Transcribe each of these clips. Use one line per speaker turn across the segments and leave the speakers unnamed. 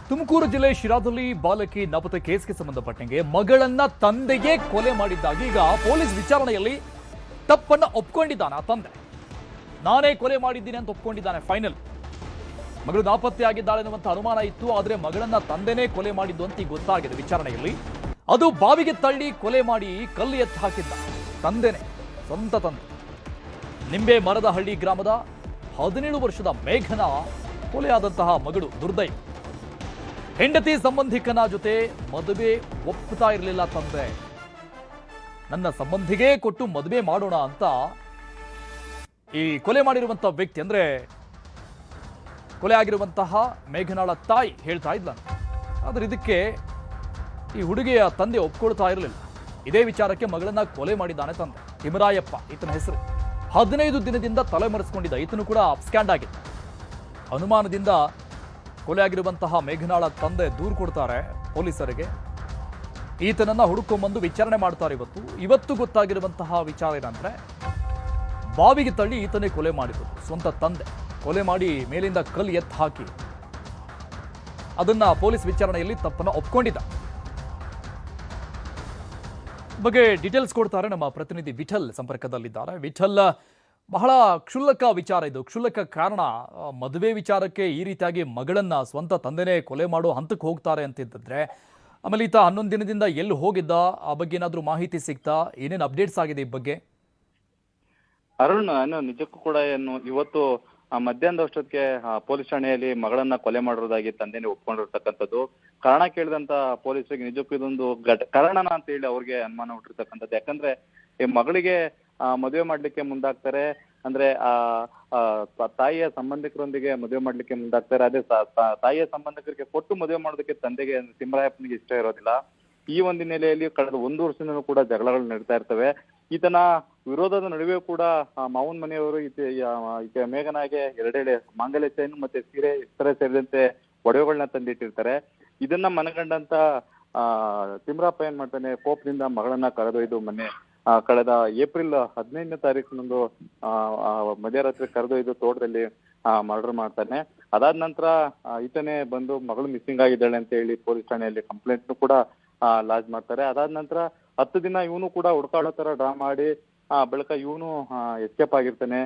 ತುಮಕೂರು ಜಿಲ್ಲೆ ಶಿರಾದಲ್ಲಿ ಬಾಲಕಿ ನಾಪತ್ತೆ ಕೇಸ್ಗೆ ಸಂಬಂಧಪಟ್ಟಂಗೆ ಮಗಳನ್ನ ತಂದೆಗೆ ಕೊಲೆ ಮಾಡಿದ್ದಾಗಿ ಈಗ ಪೊಲೀಸ್ ವಿಚಾರಣೆಯಲ್ಲಿ ತಪ್ಪನ್ನ ಒಪ್ಕೊಂಡಿದ್ದಾನೆ ಆ ತಂದೆ. ನಾನೇ ಕೊಲೆ ಮಾಡಿದ್ದೀನಿ ಅಂತ ಒಪ್ಕೊಂಡಿದ್ದಾನೆ. ಫೈನಲ್ ಮಗಳು ನಾಪತ್ತೆ ಆಗಿದ್ದಾಳೆ ಅನ್ನುವಂಥ ಅನುಮಾನ ಇತ್ತು, ಆದರೆ ಮಗಳನ್ನ ತಂದೆನೇ ಕೊಲೆ ಮಾಡಿದ್ದು ಅಂತ ಈಗ ಗೊತ್ತಾಗಿದೆ ವಿಚಾರಣೆಯಲ್ಲಿ. ಅದು ಬಾವಿಗೆ ತಳ್ಳಿ ಕೊಲೆ ಮಾಡಿ ಕಲ್ಲು ಎತ್ತಿ ಹಾಕಿದ್ದ ತಂದೆನೇ, ಸ್ವಂತ ತಂದೆ. ನಿಂಬೆ ಮರದಹಳ್ಳಿ ಗ್ರಾಮದ 17 ವರ್ಷದ ಮೇಘನ ಕೊಲೆಯಾದಂತಹ ಮಗಳು ದುರ್ದೈವ. ಹೆಂಡತಿ ಸಂಬಂಧಿಕನ ಜೊತೆ ಮದುವೆ ಒಪ್ಪುತ್ತಾ ಇರಲಿಲ್ಲ ತಂದೆ. ನನ್ನ ಸಂಬಂಧಿಗೆ ಕೊಟ್ಟು ಮದುವೆ ಮಾಡೋಣ ಅಂತ ಈ ಕೊಲೆ ಮಾಡಿರುವಂತಹ ವ್ಯಕ್ತಿ, ಅಂದ್ರೆ ಕೊಲೆ ಆಗಿರುವಂತಹ ಮೇಘನಾಳ ತಾಯಿ ಹೇಳ್ತಾ ಇದ್ಲಂತೆ. ಆದ್ರೆ ಇದಕ್ಕೆ ಈ ಹುಡುಗಿಯ ತಂದೆ ಒಪ್ಕೊಳ್ತಾ ಇರಲಿಲ್ಲ. ಇದೇ ವಿಚಾರಕ್ಕೆ ಮಗಳನ್ನ ಕೊಲೆ ಮಾಡಿದ್ದಾನೆ ತಂದೆ. ತಿಮರಾಯಪ್ಪ ಈತನ ಹೆಸರು. 15 ದಿನದಿಂದ ತಲೆಮರೆಸಿಕೊಂಡಿದ್ದ ಈತನು ಕೂಡ ಅಬ್ಸ್ಕ್ಯಾಂಡ್ ಆಗಿದ್ದ. ಅನುಮಾನದಿಂದ ಕೊಲೆ ಆಗಿರುವಂತಹ ಮೇಘನಾಳ ತಂದೆ ದೂರು ಕೊಡ್ತಾರೆ ಪೊಲೀಸರಿಗೆ. ಈತನನ್ನ ಹುಡುಕೊಂಡ್ಬಂದು ವಿಚಾರಣೆ ಮಾಡ್ತಾರೆ. ಇವತ್ತು ಗೊತ್ತಾಗಿರುವಂತಹ ವಿಚಾರ ಏನಂದ್ರೆ, ಬಾವಿಗೆ ತಳ್ಳಿ ಈತನೇ ಕೊಲೆ ಮಾಡಿದ್ರು ಸ್ವಂತ ತಂದೆ. ಕೊಲೆ ಮಾಡಿ ಮೇಲಿಂದ ಕಲ್ಲು ಎತ್ತಿ ಹಾಕಿ ಅದನ್ನ ಪೊಲೀಸ್ ವಿಚಾರಣೆಯಲ್ಲಿ ತಪ್ಪನ್ನ ಒಪ್ಕೊಂಡಿದ್ದ ಬಗ್ಗೆ ಡೀಟೇಲ್ಸ್ ಕೊಡ್ತಾರೆ ನಮ್ಮ ಪ್ರತಿನಿಧಿ ವಿಠಲ್ ಸಂಪರ್ಕದಲ್ಲಿದ್ದಾರೆ. ವಿಠಲ್, ಬಹಳ ಕ್ಷುಲ್ಲಕ ವಿಚಾರ ಇದು, ಕ್ಷುಲ್ಲಕ ಕಾರಣ. ಮದುವೆ ವಿಚಾರಕ್ಕೆ ಈ ರೀತಿಯಾಗಿ ಮಗಳನ್ನ ಸ್ವಂತ ತಂದೆನೇ ಕೊಲೆ ಮಾಡೋ ಹಂತಕ್ಕೆ ಹೋಗ್ತಾರೆ ಅಂತಿದ್ದರೆ, ಆಮೇಲೆ ಈತ 11 ದಿನದಿಂದ ಎಲ್ಲಿ ಹೋಗಿದ್ದ, ಆ ಬಗ್ಗೆ ಏನಾದರೂ ಮಾಹಿತಿ ಸಿಗ್ತಾ? ಏನೇನು ಅಪ್ಡೇಟ್ಸ್ ಆಗಿದೆ ಈ ಬಗ್ಗೆ?
ಅರುಣ್, ನಿಜಕ್ಕೂ ಕೂಡ ಇವತ್ತು ಮಧ್ಯಾಹ್ನದ ಅಷ್ಟೊತ್ತಿಗೆ ಪೊಲೀಸ್ ಠಾಣೆಯಲ್ಲಿ ಮಗಳನ್ನ ಕೊಲೆ ಮಾಡಿರೋದಾಗಿ ತಂದೆನೇ ಒಪ್ಕೊಂಡಿರ್ತಕ್ಕಂಥದ್ದು. ಕಾರಣ ಕೇಳಿದಂತ ಪೊಲೀಸರಿಗೆ ನಿಜಕ್ಕೂ ಇದೊಂದು ಕಾರಣನ ಅಂತ ಹೇಳಿ ಅವ್ರಿಗೆ ಅನುಮಾನ ಹುಟ್ಟಿರ್ತಕ್ಕಂಥದ್ದು. ಯಾಕಂದ್ರೆ ಈ ಮಗಳಿಗೆ ಮದುವೆ ಮಾಡ್ಲಿಕ್ಕೆ ಮುಂದಾಗ್ತಾರೆ, ಅಂದ್ರೆ ತಾಯಿಯ ಸಂಬಂಧಿಕರೊಂದಿಗೆ ಮದುವೆ ಮಾಡ್ಲಿಕ್ಕೆ ಮುಂದಾಗ್ತಾರೆ. ಅದೇ ತಾಯಿಯ ಸಂಬಂಧಿಕರಿಗೆ ಕೊಟ್ಟು ಮದುವೆ ಮಾಡೋದಕ್ಕೆ ತಂದೆಗೆ ತಿಮ್ಮರಾಯಪ್ಪನಿಗೆ ಇಷ್ಟ ಇರೋದಿಲ್ಲ. ಈ ಒಂದು ಹಿನ್ನೆಲೆಯಲ್ಲಿ ಕಳೆದ 1 ವರ್ಷದಿಂದಲೂ ಕೂಡ ಜಗಳಗಳು ನಡೀತಾ ಇರ್ತವೆ. ಈತನ ವಿರೋಧದ ನಡುವೆ ಕೂಡ ಮಾವನ ಮನೆಯವರು ಈತ ಮೇಘನಾಗೆ 2 ಮಾಂಗಲ್ಯ ಚೈನ್ ಮತ್ತೆ ಸೀರೆ ಇತರ ಸೇರಿದಂತೆ ಒಡವೆಗಳನ್ನ ತಂದಿಟ್ಟಿರ್ತಾರೆ. ಇದನ್ನ ಮನಗಂಡಂತ ತಿಮ್ರಪ್ಪ ಏನ್ ಮಾಡ್ತಾನೆ, ಕೋಪದಿಂದ ಮಗಳನ್ನ ಕರೆದೊಯ್ದು ಕಳೆದ ಏಪ್ರಿಲ್ 15ನೇ ತಾರೀಕಿನಂದು ಮಧ್ಯರಾತ್ರಿ ಕರೆದೊಯ್ದು ತೋಟದಲ್ಲಿ ಮರ್ಡರ್ ಮಾಡ್ತಾನೆ. ಅದಾದ ನಂತರ ಈತನೇ ಬಂದು ಮಗಳು ಮಿಸ್ಸಿಂಗ್ ಆಗಿದ್ದಾಳೆ ಅಂತ ಹೇಳಿ ಪೊಲೀಸ್ ಠಾಣೆಯಲ್ಲಿ ಕಂಪ್ಲೇಂಟ್ ಕೂಡ ಲಾಜ್ ಮಾಡ್ತಾರೆ. ಅದಾದ ನಂತರ 10 ದಿನ ಇವನು ಕೂಡ ಹುಡುಕಾಡೋ ತರ ಡ್ರಾ ಮಾಡಿ ಬಳಿಕ ಇವನು ಎಸ್ಕೇಪ್ ಆಗಿರ್ತಾನೆ.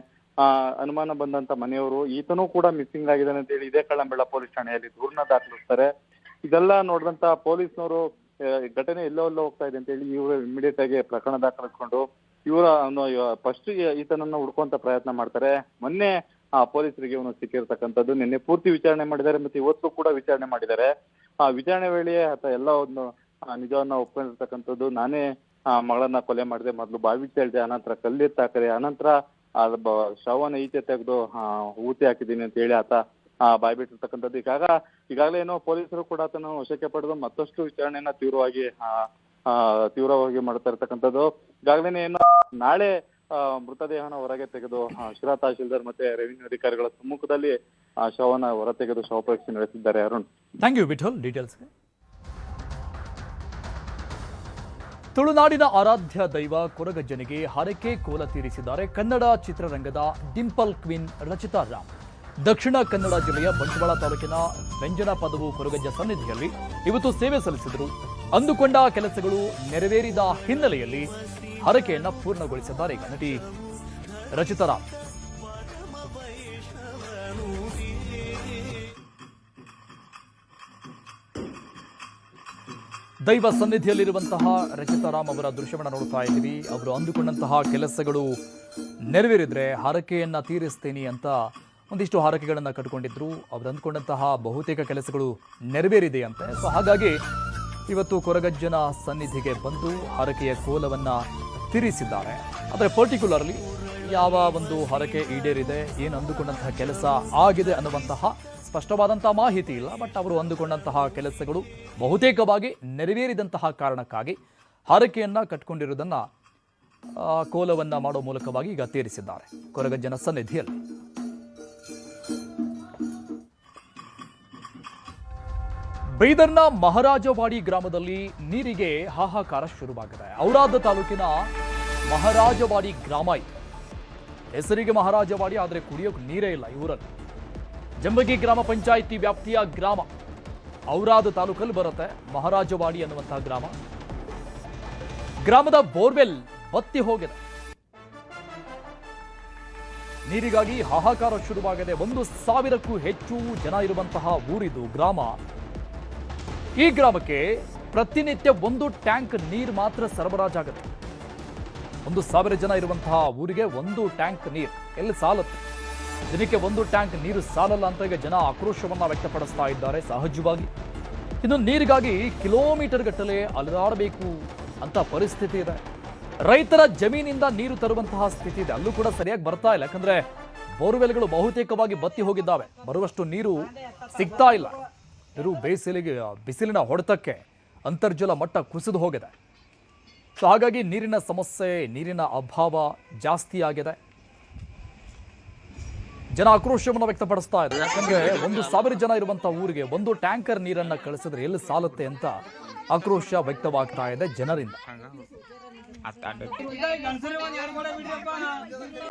ಅನುಮಾನ ಬಂದಂತ ಮನೆಯವರು ಈತನೂ ಕೂಡ ಮಿಸ್ಸಿಂಗ್ ಆಗಿದ್ದಾನೆ ಅಂತ ಹೇಳಿ ಇದೇ ಕಳ್ಳಂಬೆಳ ಪೊಲೀಸ್ ಠಾಣೆಯಲ್ಲಿ ದೂರನ್ನ ದಾಖಲಿಸ್ತಾರೆ. ಇದೆಲ್ಲ ನೋಡಿದಂತ ಪೊಲೀಸ್ನವರು ಘಟನೆ ಎಲ್ಲೋ ಹೋಗ್ತಾ ಇದೆ ಅಂತ ಹೇಳಿ ಇವರು ಇಮಿಡಿಯೇಟ್ ಆಗಿ ಪ್ರಕರಣ ದಾಖಲಿಸ್ಕೊಂಡು ಫಸ್ಟ್ ಈತನನ್ನ ಹುಡ್ಕೊಂತ ಪ್ರಯತ್ನ ಮಾಡ್ತಾರೆ. ಮೊನ್ನೆ ಪೊಲೀಸರಿಗೆ ಇವನು ಸಿಕ್ಕಿರ್ತಕ್ಕಂಥದ್ದು. ನಿನ್ನೆ ಪೂರ್ತಿ ವಿಚಾರಣೆ ಮಾಡಿದ್ದಾರೆ, ಮತ್ತೆ ಇವತ್ತು ಕೂಡ ವಿಚಾರಣೆ ಮಾಡಿದ್ದಾರೆ. ವಿಚಾರಣೆ ವೇಳೆಯೇ ಎಲ್ಲ ಒಂದು ನಿಜವನ್ನ ಒಪ್ಕೊಂಡಿರ್ತಕ್ಕಂಥದ್ದು. ನಾನೇ ಮಗಳನ್ನ ಕೊಲೆ ಮಾಡಿದೆ, ಮೊದಲು ಬಾವಿ ತೇಳ್ದೆ, ಅನಂತರ ಕಲ್ಲೆತ್ತಿ ಹಾಕಿದೆ, ಅನಂತರ ಶವನ ಈಚೆ ತೆಗೆದು ಊತಿ ಹಾಕಿದ್ದೀನಿ ಅಂತ ಹೇಳಿ ಆತ ಬಾಯ್ ಬಿಟ್ಟಿರ್ತಕ್ಕಂಥದ್ದು. ಈಗಾಗಲೇ ಏನೋ ಪೊಲೀಸರು ಕೂಡ ಆತನ ವಶಕ್ಕೆ ಪಡೆದು ಮತ್ತಷ್ಟು ವಿಚಾರಣೆಯನ್ನ ತೀವ್ರವಾಗಿ ಮಾಡ್ತಾ ಇರ್ತಕ್ಕಂಥದ್ದು. ಈಗಾಗಲೇ ಏನೋ ನಾಳೆ ಮೃತದೇಹನ ಹೊರಗೆ ತೆಗೆದು ಶಿರಾ ತಹಶೀಲ್ದಾರ್ ಮತ್ತೆ ರೆವಿನ್ಯೂ ಅಧಿಕಾರಿಗಳ ಸಮ್ಮುಖದಲ್ಲಿ ಶವನ ಹೊರ ತೆಗೆದು ಶವ ಪರೀಕ್ಷೆ ನಡೆಸಿದ್ದಾರೆ. ಅರುಣ್,
ಥ್ಯಾಂಕ್ ಯು ವಿಠಲ್ ಡೀಟೇಲ್ಸ್ಗೆ. ತುಳುನಾಡಿನ ಆರಾಧ್ಯ ದೈವ ಕೊರಗಜ್ಜನಿಗೆ ಹರಕೆ ಕೋಲ ತೀರಿಸಿದ್ದಾರೆ ಕನ್ನಡ ಚಿತ್ರರಂಗದ ಡಿಂಪಲ್ ಕ್ವೀನ್ ರಚಿತಾ ರಾಮ್. ದಕ್ಷಿಣ ಕನ್ನಡ ಜಿಲ್ಲೆಯ ಬಂಟ್ವಾಳ ತಾಲೂಕಿನ ವ್ಯಂಜನ ಪದವು ಕೊರಗಜ್ಜ ಸನ್ನಿಧಿಯಲ್ಲಿ ಇವತ್ತು ಸೇವೆ ಸಲ್ಲಿಸಿದರು. ಅಂದುಕೊಂಡ ಕೆಲಸಗಳು ನೆರವೇರಿದ ಹಿನ್ನೆಲೆಯಲ್ಲಿ ಹರಕೆಯನ್ನ ಪೂರ್ಣಗೊಳಿಸಿದ್ದಾರೆ ನಟಿ ರಚಿತಾ ರಾಮ್. ದೈವ ಸನ್ನಿಧಿಯಲ್ಲಿರುವಂತಹ ರಚಿತಾ ರಾಮ್ ಅವರ ದೃಶ್ಯವನ್ನು ನೋಡ್ತಾ ಇದ್ದೀವಿ. ಅವರು ಅಂದುಕೊಂಡಂತಹ ಕೆಲಸಗಳು ನೆರವೇರಿದ್ರೆ ಹರಕೆಯನ್ನ ತೀರಿಸ್ತೀನಿ ಅಂತ ಒಂದಿಷ್ಟು ಹರಕೆಗಳನ್ನು ಕಟ್ಕೊಂಡಿದ್ರು. ಅವರು ಅಂದುಕೊಂಡಂತಹ ಬಹುತೇಕ ಕೆಲಸಗಳು ನೆರವೇರಿದೆಯಂತೆ. ಸೊ ಹಾಗಾಗಿ ಇವತ್ತು ಕೊರಗಜ್ಜನ ಸನ್ನಿಧಿಗೆ ಬಂದು ಹರಕೆಯ ಕೋಲವನ್ನು ತೀರಿಸಿದ್ದಾರೆ. ಆದರೆ ಪರ್ಟಿಕ್ಯುಲರ್ಲಿ ಯಾವ ಒಂದು ಹರಕೆ ಈಡೇರಿದೆ, ಏನು ಅಂದುಕೊಂಡಂತಹ ಕೆಲಸ ಆಗಿದೆ ಅನ್ನುವಂತಹ ಸ್ಪಷ್ಟವಾದಂತಹ ಮಾಹಿತಿ ಇಲ್ಲ. ಬಟ್ ಅವರು ಅಂದುಕೊಂಡಂತಹ ಕೆಲಸಗಳು ಬಹುತೇಕವಾಗಿ ನೆರವೇರಿದಂತಹ ಕಾರಣಕ್ಕಾಗಿ ಹರಕೆಯನ್ನ ಕಟ್ಕೊಂಡಿರುವುದನ್ನ ಕೋಲವನ್ನ ಮಾಡೋ ಮೂಲಕವಾಗಿ ಈಗ ತೀರಿಸಿದ್ದಾರೆ ಕೊರಗಜ್ಜನ ಸನ್ನಿಧಿಯಲ್ಲಿ. ಬೀದರ್ನ ಮಹಾರಾಜವಾಡಿ ಗ್ರಾಮದಲ್ಲಿ ನೀರಿಗೆ ಹಾಹಾಕಾರ ಶುರುವಾಗಿದೆ. ಔರಾದ ತಾಲೂಕಿನ ಮಹಾರಾಜವಾಡಿ ಗ್ರಾಮ ಇದು. ಹೆಸರಿಗೆ ಮಹಾರಾಜವಾಡಿ, ಆದರೆ ಕುಡಿಯೋಕೆ ನೀರೇ ಇಲ್ಲ ಈ ಊರಲ್ಲಿ. ಜಂಬಗಿ ಗ್ರಾಮ ಪಂಚಾಯಿತಿ ವ್ಯಾಪ್ತಿಯ ಗ್ರಾಮ. ಔರಾದ ತಾಲೂಕಲ್ಲಿ ಬರುತ್ತೆ ಮಹಾರಾಜವಾಡಿ ಅನ್ನುವಂತಹ ಗ್ರಾಮದ ಬೋರ್ವೆಲ್ ಬತ್ತಿ ಹೋಗಿದೆ. ನೀರಿಗಾಗಿ ಹಾಹಾಕಾರ ಶುರುವಾಗಿದೆ. 1,000ಕ್ಕೂ ಹೆಚ್ಚು ಜನ ಇರುವಂತಹ ಊರಿದು ಗ್ರಾಮ. ಈ ಗ್ರಾಮಕ್ಕೆ ಪ್ರತಿನಿತ್ಯ 1 ಟ್ಯಾಂಕ್ ನೀರು ಮಾತ್ರ ಸರಬರಾಜಾಗುತ್ತೆ. 1,000 ಜನ ಇರುವಂತಹ ಊರಿಗೆ 1 ಟ್ಯಾಂಕ್ ನೀರು ಎಲ್ಲಿ ಸಾಲುತ್ತೆ? ದಿನಕ್ಕೆ 1 ಟ್ಯಾಂಕ್ ನೀರು ಸಾಲಲ್ಲ ಅಂತ ಈಗ ಜನ ಆಕ್ರೋಶವನ್ನ ವ್ಯಕ್ತಪಡಿಸ್ತಾ ಇದ್ದಾರೆ. ಸಹಜವಾಗಿ ಇನ್ನು ನೀರಿಗಾಗಿ ಕಿಲೋಮೀಟರ್ ಗಟ್ಟಲೆ ಅಲೆದಾಡಬೇಕು ಅಂತ ಪರಿಸ್ಥಿತಿ ಇದೆ. ರೈತರ ಜಮೀನಿಂದ ನೀರು ತರುವಂತಹ ಸ್ಥಿತಿ ಇದೆ. ಅಲ್ಲೂ ಕೂಡ ಸರಿಯಾಗಿ ಬರ್ತಾ ಇಲ್ಲ. ಯಾಕಂದ್ರೆ ಬೋರ್ವೆಲ್ಗಳು ಬಹುತೇಕವಾಗಿ ಬತ್ತಿ ಹೋಗಿದ್ದಾವೆ. ಬರುವಷ್ಟು ನೀರು ಸಿಗ್ತಾ ಇಲ್ಲ. ಇರು ಬಿಸಿಲಿನ ಹೊಡೆತಕ್ಕೆ ಅಂತರ್ಜಲ ಮಟ್ಟ ಕುಸಿದು ಹೋಗಿದೆ. ಸೊ ಹಾಗಾಗಿ ನೀರಿನ ಸಮಸ್ಯೆ, ನೀರಿನ ಅಭಾವ ಜಾಸ್ತಿ ಆಗಿದೆ. ಜನ ಆಕ್ರೋಶವನ್ನು ವ್ಯಕ್ತಪಡಿಸ್ತಾ ಇದ್ದಾರೆ. ಯಾಕಂದ್ರೆ 1,000 ಜನ ಇರುವಂತಹ ಊರಿಗೆ 1 ಟ್ಯಾಂಕರ್ ನೀರನ್ನ ಕಳಿಸಿದ್ರೆ ಎಲ್ಲಿ ಸಾಲುತ್ತೆ ಅಂತ ಆಕ್ರೋಶ ವ್ಯಕ್ತವಾಗ್ತಾ ಇದೆ ಜನರಿಂದ.